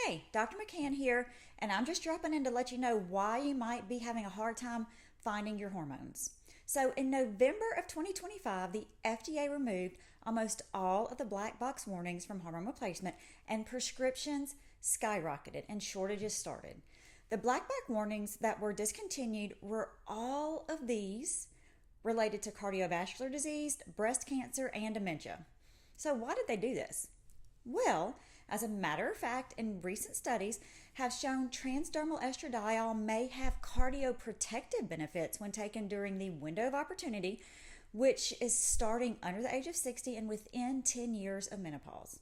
Hey, Dr. McCann here, and I'm just dropping in to let you know why you might be having a hard time finding your hormones. So, in November of 2025, the FDA removed almost all of the black box warnings from hormone replacement, and prescriptions skyrocketed and shortages started. The black box warnings that were discontinued were all of these related to cardiovascular disease, breast cancer, and dementia. So, why did they do this? Well, as a matter of fact, in recent studies have shown transdermal estradiol may have cardioprotective benefits when taken during the window of opportunity, which is starting under the age of 60 and within 10 years of menopause.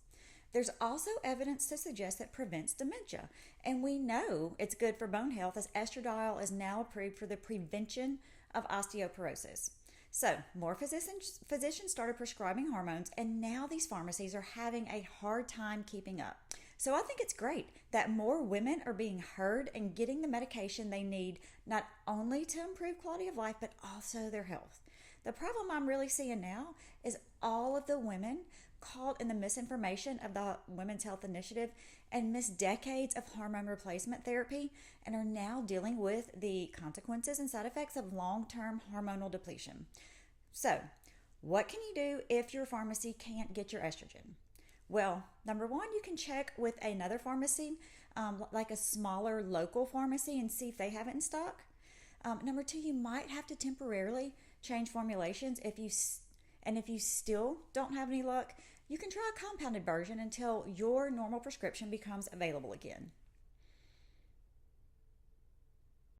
There's also evidence to suggest that it prevents dementia, and we know it's good for bone health as estradiol is now approved for the prevention of osteoporosis. So, more physicians started prescribing hormones, and now these pharmacies are having a hard time keeping up. So, I think it's great that more women are being heard and getting the medication they need, not only to improve quality of life, but also their health. The problem I'm really seeing now is all of the women caught in the misinformation of the Women's Health Initiative and missed decades of hormone replacement therapy and are now dealing with the consequences and side effects of long-term hormonal depletion. So, what can you do if your pharmacy can't get your estrogen? Well, number one, you can check with another pharmacy, like a smaller local pharmacy, and see if they have it in stock. Number two, you might have to temporarily change formulations if you still don't have any luck, you can try a compounded version until your normal prescription becomes available again.